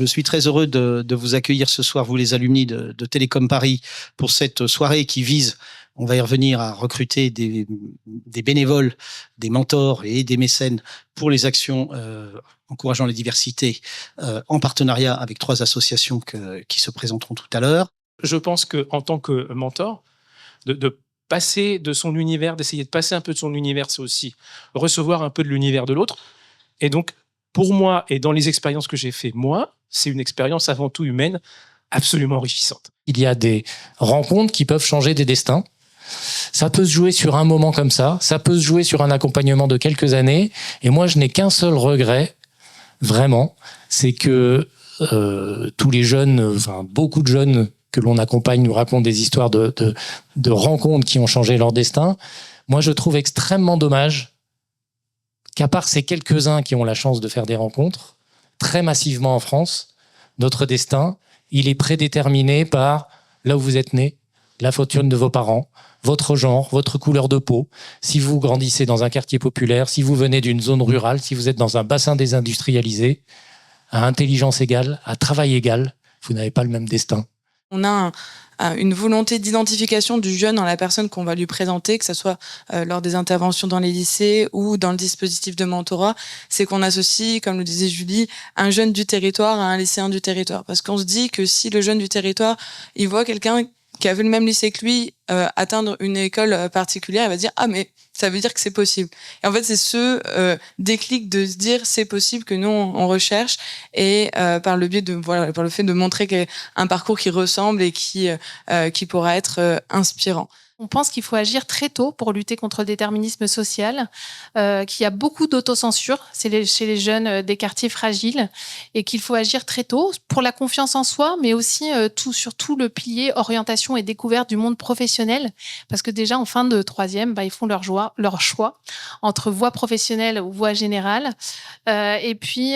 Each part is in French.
Je suis très heureux de vous accueillir ce soir, vous les alumni de Télécom Paris, pour cette soirée qui vise, on va y revenir, à recruter des bénévoles, des mentors et des mécènes pour les actions encourageant la diversité en partenariat avec 3 associations qui se présenteront tout à l'heure. Je pense qu'en tant que mentor, de passer de son univers, d'essayer de passer un peu de son univers, c'est aussi recevoir un peu de l'univers de l'autre. Et donc, pour moi, et dans les expériences que j'ai fait moi, c'est une expérience avant tout humaine, absolument enrichissante. Il y a des rencontres qui peuvent changer des destins. Ça peut se jouer sur un moment comme ça peut se jouer sur un accompagnement de quelques années. Et moi, je n'ai qu'un seul regret, vraiment, c'est que tous les jeunes, enfin beaucoup de jeunes que l'on accompagne nous racontent des histoires de rencontres qui ont changé leur destin. Moi, je trouve extrêmement dommage qu'à part ces quelques-uns qui ont la chance de faire des rencontres, très massivement en France, notre destin, il est prédéterminé par là où vous êtes né, la fortune de vos parents, votre genre, votre couleur de peau. Si vous grandissez dans un quartier populaire, si vous venez d'une zone rurale, si vous êtes dans un bassin désindustrialisé, à intelligence égale, à travail égal, vous n'avez pas le même destin. On a une volonté d'identification du jeune dans la personne qu'on va lui présenter, que ce soit lors des interventions dans les lycées ou dans le dispositif de mentorat. C'est qu'on associe, comme le disait Julie, un jeune du territoire à un lycéen du territoire. Parce qu'on se dit que si le jeune du territoire, il voit quelqu'un qui avait le même lycée que lui atteindre une école particulière, il va dire « Ah, mais ça veut dire que c'est possible ». Et en fait, c'est ce déclic de se dire « c'est possible » que nous, on recherche, et par le biais de, voilà, par le fait de montrer un parcours qui ressemble et qui pourra être inspirant. On pense qu'il faut agir très tôt pour lutter contre le déterminisme social, qu'il y a beaucoup d'autocensure chez les jeunes des quartiers fragiles, et qu'il faut agir très tôt pour la confiance en soi, mais aussi surtout le pilier orientation et découverte du monde professionnel, parce que déjà en fin de troisième, ils font leur choix entre voie professionnelle ou voie générale, et puis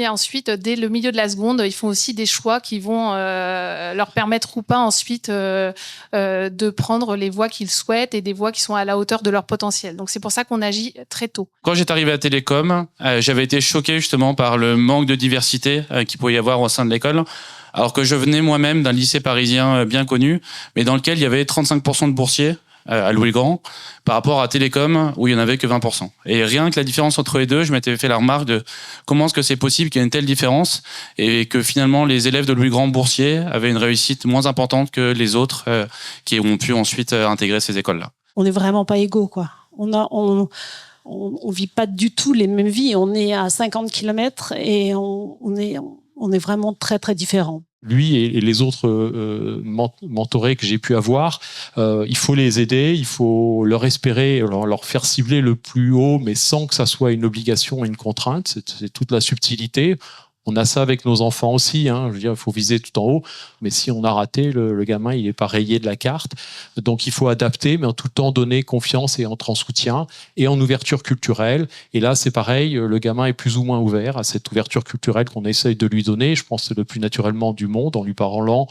ensuite dès le milieu de la seconde, ils font aussi des choix qui vont leur permettre ou pas ensuite de prendre les voies qu'ils souhaitent et des voies qui sont à la hauteur de leur potentiel. Donc c'est pour ça qu'on agit très tôt. Quand j'étais arrivé à Télécom, j'avais été choqué justement par le manque de diversité qu'il pouvait y avoir au sein de l'école, alors que je venais moi-même d'un lycée parisien bien connu, mais dans lequel il y avait 35% de boursiers à Louis-le-Grand, par rapport à Télécom, où il n'y en avait que 20%. Et rien que la différence entre les deux, je m'étais fait la remarque de comment est-ce que c'est possible qu'il y ait une telle différence, et que finalement les élèves de Louis-le-Grand boursiers avaient une réussite moins importante que les autres qui ont pu ensuite intégrer ces écoles-là. On n'est vraiment pas égaux, quoi. On vit pas du tout les mêmes vies. On est à 50 km et on est vraiment très, très différents. Lui et les autres mentorés que j'ai pu avoir, il faut les aider, il faut leur espérer, leur faire cibler le plus haut, mais sans que ça soit une obligation et une contrainte. C'est toute la subtilité. On a ça avec nos enfants aussi, hein. Je veux dire, il faut viser tout en haut, mais si on a raté, le gamin, il n'est pas rayé de la carte. Donc, il faut adapter, mais en tout temps donner confiance et être en soutien et en ouverture culturelle. Et là, c'est pareil, le gamin est plus ou moins ouvert à cette ouverture culturelle qu'on essaye de lui donner. Je pense que c'est le plus naturellement du monde, en lui parlant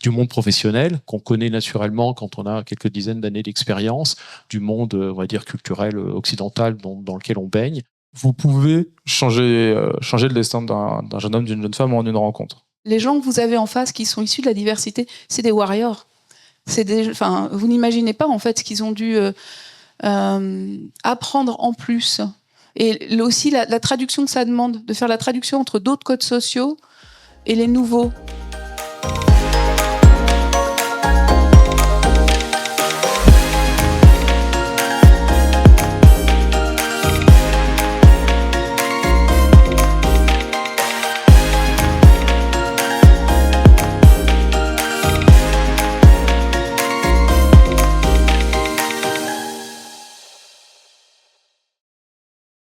du monde professionnel, qu'on connaît naturellement quand on a quelques dizaines d'années d'expérience, du monde, on va dire, culturel occidental dans lequel on baigne. Vous pouvez changer le destin d'un jeune homme, d'une jeune femme en une rencontre. Les gens que vous avez en face qui sont issus de la diversité, c'est des warriors. Vous n'imaginez pas en fait ce qu'ils ont dû apprendre en plus. Et aussi la traduction que ça demande, de faire la traduction entre d'autres codes sociaux et les nouveaux.